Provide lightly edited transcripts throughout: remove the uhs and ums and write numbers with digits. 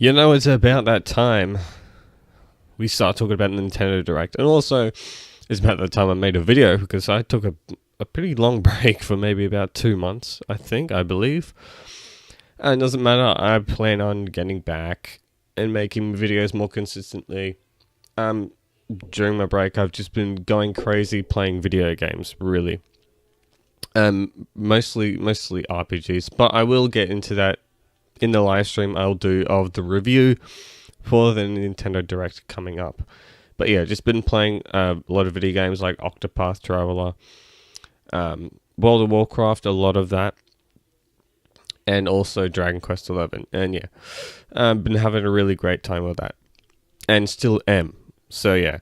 It's about that time we start talking about Nintendo Direct. And also, it's about the time I made a video because I took a pretty long break for maybe about 2 months, I believe. And it doesn't matter, I plan on getting back and making videos more consistently. During my break, I've just been going crazy playing video games, really. Mostly RPGs, but I will get into that in the live stream I'll do of the review for the Nintendo Direct coming up. But yeah, just been playing a lot of video games like Octopath Traveler, World of Warcraft, a lot of that, and also Dragon Quest XI. And yeah, been having a really great time with that, and still am. So yeah,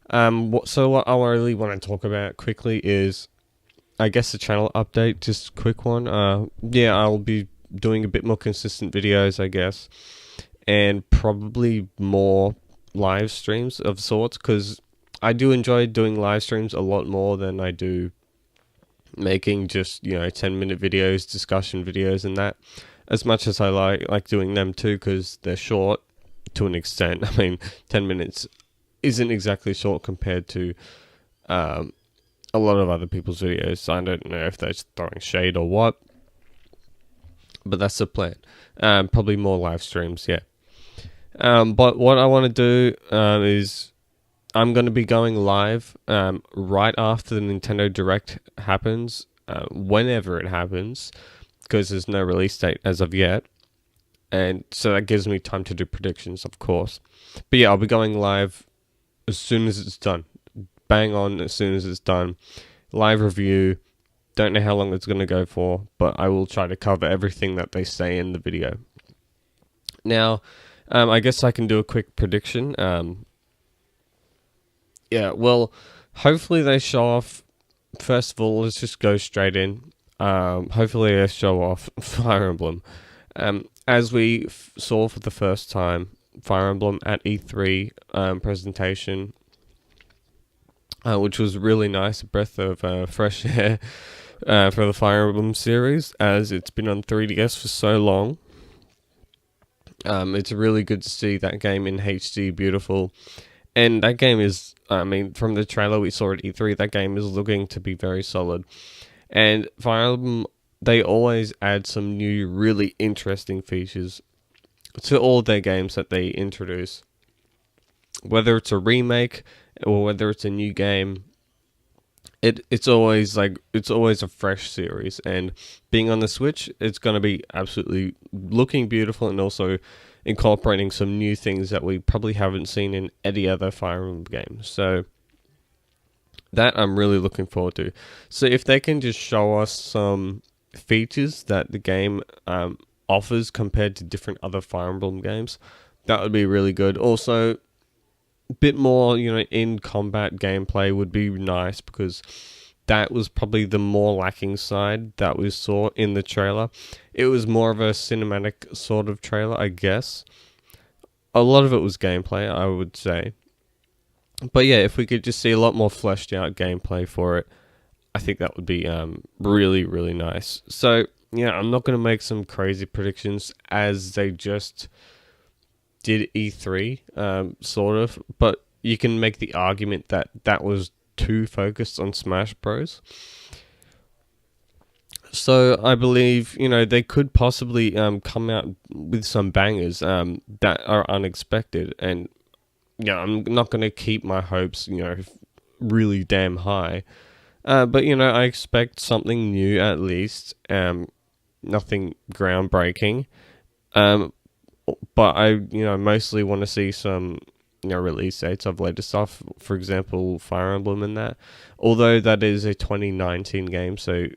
what I really want to talk about quickly is, I guess, the channel update. Just a quick one. I'll be doing a bit more consistent videos, I guess, and probably more live streams of sorts, because I do enjoy doing live streams a lot more than I do making just 10-minute videos, discussion videos, and that. As much as I like doing them too, because they're short to an extent. I mean, 10 minutes isn't exactly short compared to a lot of other people's videos. I don't know if they're throwing shade or what, but that's the plan. Probably more live streams, yeah. But what I want to do is I'm going to be going live right after the Nintendo Direct happens, whenever it happens, because there's no release date as of yet. And so that gives me time to do predictions, of course. But yeah, I'll be going live as soon as it's done. Bang on as soon as it's done. Live review. Don't know how long it's going to go for, but I will try to cover everything that they say in the video. Now, I guess I can do a quick prediction. Hopefully they show off. First of all, let's just go straight in. Hopefully they show off Fire Emblem. As we saw for the first time, Fire Emblem at E3 presentation, which was really nice, a breath of fresh air for the Fire Emblem series, as it's been on 3DS for so long. It's really good to see that game in HD, beautiful. And that game is, from the trailer we saw at E3, that game is looking to be very solid. And Fire Emblem, they always add some new, really interesting features to all their games that they introduce. Whether it's a remake or whether it's a new game, it's always a fresh series. And being on the Switch, it's going to be absolutely looking beautiful and also incorporating some new things that we probably haven't seen in any other Fire Emblem game. So that I'm really looking forward to. So if they can just show us some features that the game offers compared to different other Fire Emblem games, that would be really good. Also, a bit more, in combat gameplay would be nice, because that was probably the more lacking side that we saw in the trailer. It was more of a cinematic sort of trailer, I guess. A lot of it was gameplay, I would say. But yeah, if we could just see a lot more fleshed out gameplay for it, I think that would be really, really nice. So yeah, I'm not going to make some crazy predictions, as they just did E3, sort of. But you can make the argument that that was too focused on Smash Bros. So I believe, they could possibly come out with some bangers that are unexpected. And yeah, I'm not going to keep my hopes, really damn high. But, I expect something new at least. Nothing groundbreaking. But I, mostly want to see some, release dates of later stuff. For example, Fire Emblem and that. Although that is a 2019 game, so...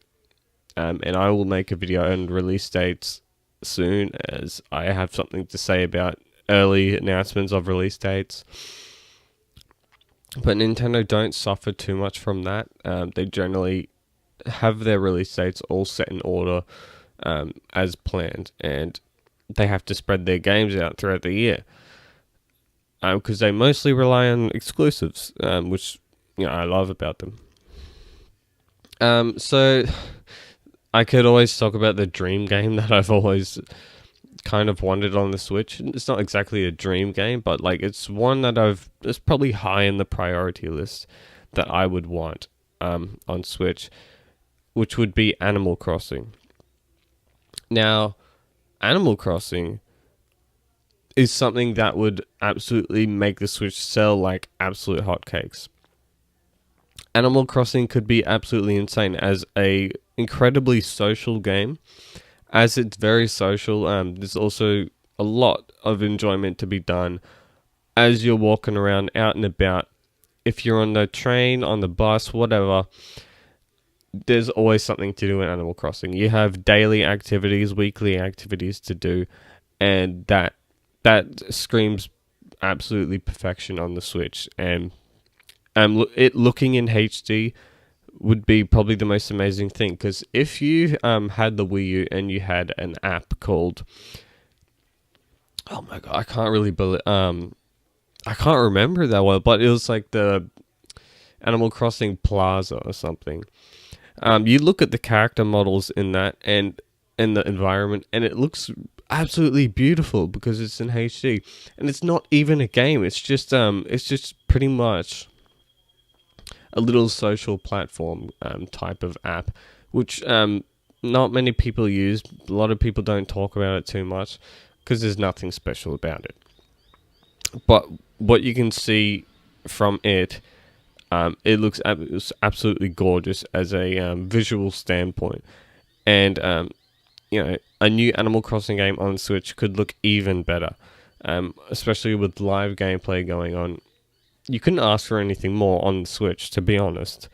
and I will make a video and release dates soon, as I have something to say about early announcements of release dates. But Nintendo don't suffer too much from that. They generally have their release dates all set in order as planned, and they have to spread their games out throughout the year, because they mostly rely on exclusives, which I love about them. So I could always talk about the dream game that I've always kind of wanted on the Switch. It's not exactly a dream game, but like it's one that it's probably high in the priority list that I would want on Switch, which would be Animal Crossing. Now, Animal Crossing is something that would absolutely make the Switch sell like absolute hotcakes. Animal Crossing could be absolutely insane as a incredibly social game. As it's very social, there's also a lot of enjoyment to be done as you're walking around out and about. If you're on the train, on the bus, whatever, there's always something to do in Animal Crossing. You have daily activities, weekly activities to do, and that screams absolutely perfection on the Switch. And it looking in HD would be probably the most amazing thing, because if you had the Wii U and you had an app called, oh my god, I can't really believe, I can't remember that well, but it was like the Animal Crossing Plaza or something. You look at the character models in that and in the environment, and it looks absolutely beautiful because it's in HD, and it's not even a game. It's just pretty much a little social platform type of app, which not many people use. A lot of people don't talk about it too much because there's nothing special about it. But what you can see from it, it looks absolutely gorgeous as a visual standpoint. And, a new Animal Crossing game on Switch could look even better, especially with live gameplay going on. You couldn't ask for anything more on the Switch, to be honest.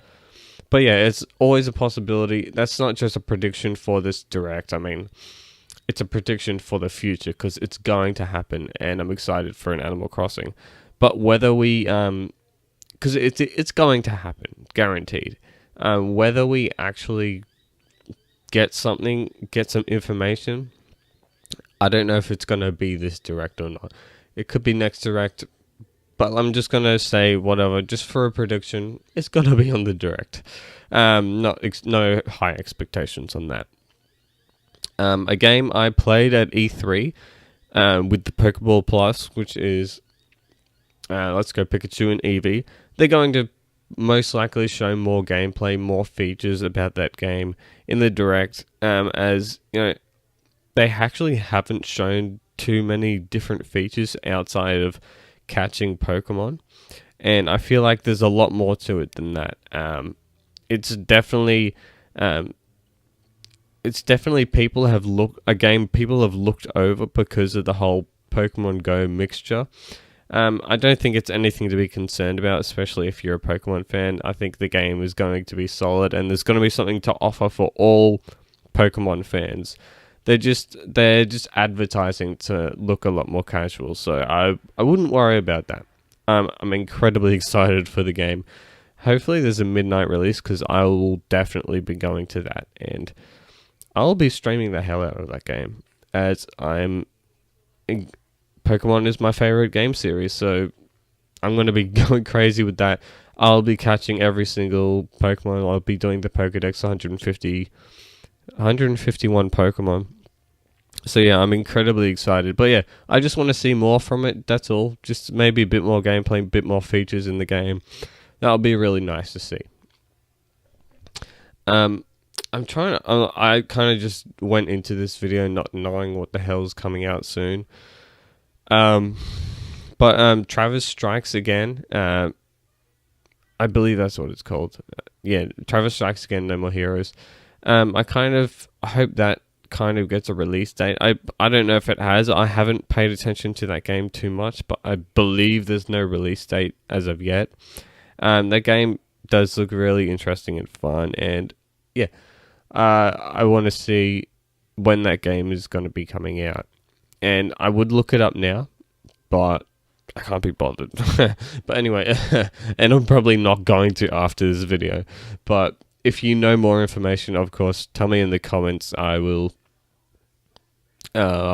But yeah, it's always a possibility. That's not just a prediction for this Direct. I mean, it's a prediction for the future because it's going to happen, and I'm excited for an Animal Crossing. But whether we, because it's going to happen, guaranteed. Whether we actually get some information, I don't know if it's going to be this Direct or not. It could be next Direct. But I'm just going to say whatever, just for a prediction, it's going to be on the Direct. No high expectations on that. A game I played at E3 with the Pokeball Plus, which is Let's Go Pikachu and Eevee. They're going to most likely show more gameplay, more features about that game in the Direct, as you know, they actually haven't shown too many different features outside of catching Pokemon, and I feel like there's a lot more to it than that. It's definitely people have looked over because of the whole Pokemon Go mixture. I don't think it's anything to be concerned about, especially if you're a Pokemon fan. I think the game is going to be solid, and there's going to be something to offer for all Pokemon fans. They're just advertising to look a lot more casual, so I wouldn't worry about that. I'm incredibly excited for the game. Hopefully there's a midnight release, because I will definitely be going to that, and I'll be streaming the hell out of that game, as Pokemon is my favorite game series, so I'm going to be going crazy with that. I'll be catching every single Pokemon. I'll be doing the Pokedex 151 Pokemon. So yeah, I'm incredibly excited. But yeah, I just want to see more from it, that's all. Just maybe a bit more gameplay, a bit more features in the game. That'll be really nice to see. I kind of just went into this video not knowing what the hell's coming out soon. But Travis Strikes Again, I believe that's what it's called. Yeah, Travis Strikes Again, No More Heroes. I kind of hope that kind of gets a release date. I don't know if it has. I haven't paid attention to that game too much, but I believe there's no release date as of yet. That game does look really interesting and fun, and yeah, I want to see when that game is going to be coming out. And I would look it up now, but I can't be bothered. But anyway, and I'm probably not going to after this video. But if you know more information, of course, tell me in the comments. I'll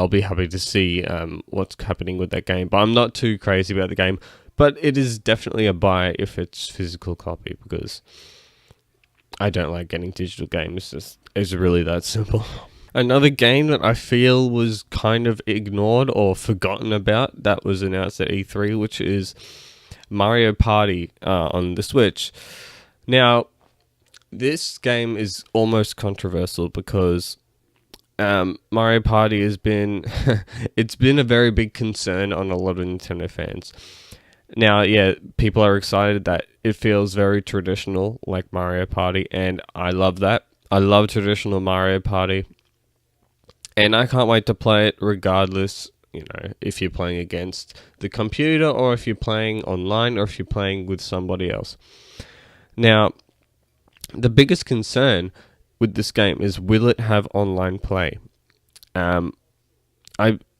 be happy to see what's happening with that game. But I'm not too crazy about the game. But it is definitely a buy if it's physical copy, because I don't like getting digital games. It's really that simple. Another game that I feel was kind of ignored or forgotten about that was announced at E3, which is Mario Party on the Switch. Now, this game is almost controversial because Mario Party has been it's been a very big concern on a lot of Nintendo fans. Now, yeah, people are excited that it feels very traditional like Mario Party, and I love that. I love traditional Mario Party, and I can't wait to play it regardless, if you're playing against the computer or if you're playing online or if you're playing with somebody else. Now, the biggest concern with this game is, will it have online play?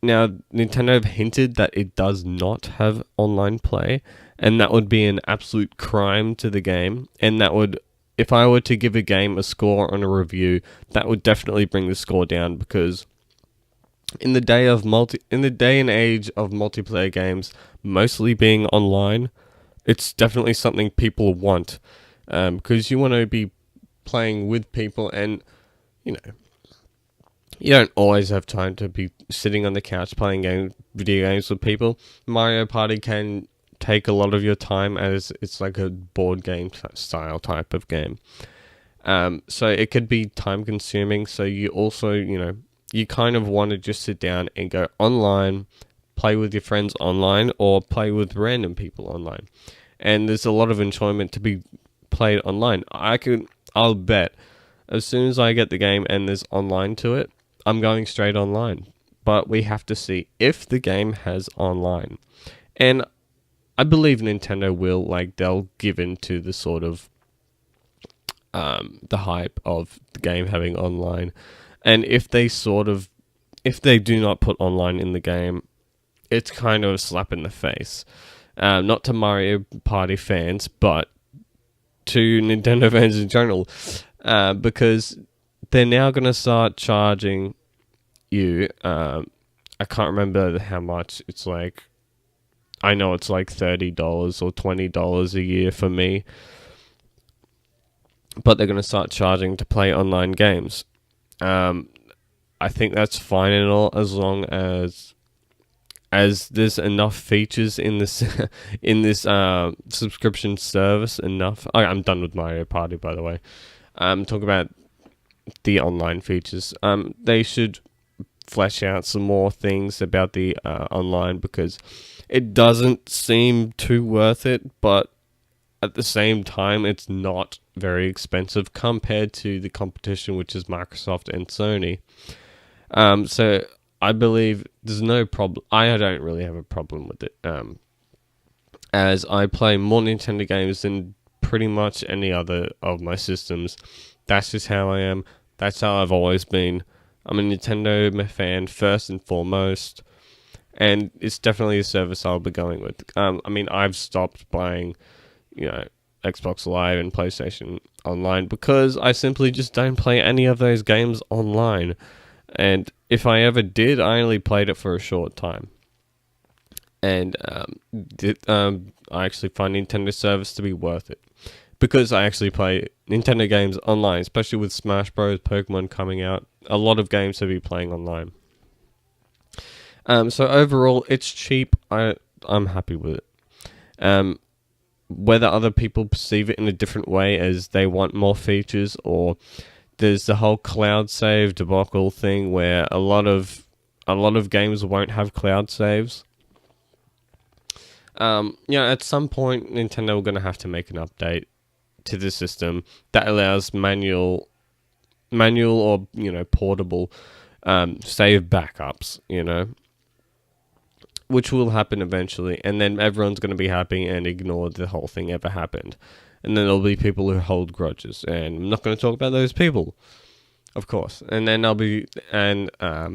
Now Nintendo have hinted that it does not have online play, and that would be an absolute crime to the game. And that would, if I were to give a game a score on a review, that would definitely bring the score down, because in the day and age of multiplayer games mostly being online, it's definitely something people want, because you want to be playing with people, and you know you don't always have time to be sitting on the couch playing video games with people. Mario Party can take a lot of your time, as it's like a board game style type of game. So it could be time consuming. So you also, you kind of want to just sit down and go online, play with your friends online, or play with random people online. And there's a lot of enjoyment to be played online. I'll bet as soon as I get the game and there's online to it, I'm going straight online. But we have to see if the game has online. And I believe Nintendo will, they'll give in to the sort of the hype of the game having online. And if they do not put online in the game, it's kind of a slap in the face. Not to Mario Party fans, but to Nintendo fans in general. Because they're now going to start charging you. I can't remember how much. I know it's like $30 or $20 a year for me. But they're going to start charging to play online games. I think that's fine and all, as long as there's enough features in this subscription service. Enough. I'm done with Mario Party, by the way. Talk about the online features. They should flesh out some more things about the online, because it doesn't seem too worth it, but at the same time, it's not very expensive compared to the competition, which is Microsoft and Sony. So I believe there's no problem. I don't really have a problem with it, as I play more Nintendo games than pretty much any other of my systems. That's just how I am. That's how I've always been. I'm a Nintendo fan first and foremost, and it's definitely a service I'll be going with. I've stopped buying, Xbox Live and PlayStation Online because I simply just don't play any of those games online. And if I ever did, I only played it for a short time. And I actually find Nintendo service to be worth it, because I actually play Nintendo games online, especially with Smash Bros, Pokemon coming out. A lot of games to be playing online. So overall, it's cheap. I'm happy with it. Whether other people perceive it in a different way, as they want more features, or there's the whole cloud save debacle thing where a lot of games won't have cloud saves. At some point, Nintendo are going to have to make an update to the system that allows manual or portable save backups, which will happen eventually, and then everyone's going to be happy and ignore the whole thing ever happened. And then there'll be people who hold grudges, and I'm not going to talk about those people, of course. And then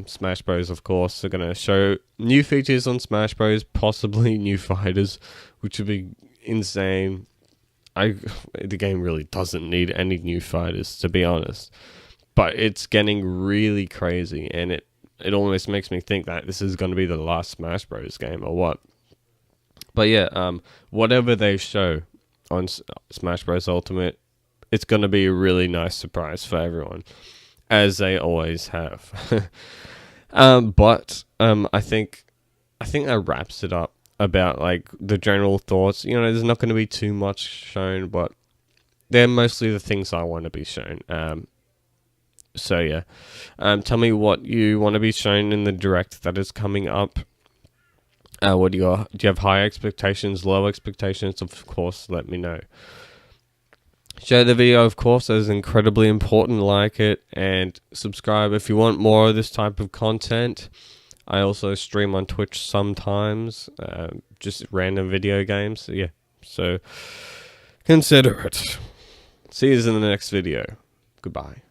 Smash Bros, of course, are going to show new features on Smash Bros, possibly new fighters, which would be insane. The game really doesn't need any new fighters, to be honest. But it's getting really crazy, and it almost makes me think that this is going to be the last Smash Bros game, or what. But yeah, whatever they show on Smash Bros Ultimate, it's going to be a really nice surprise for everyone. as they always have. I think that wraps it up about like the general thoughts. You know, there's not going to be too much shown, but they're mostly the things I want to be shown. So yeah, tell me what you want to be shown in the direct that is coming up. What do you have high expectations, low expectations? Of course, let me know. Share the video, of course, that is incredibly important. Like it and subscribe if you want more of this type of content. I also stream on Twitch sometimes, just random video games. Yeah, so consider it. See you in the next video. Goodbye.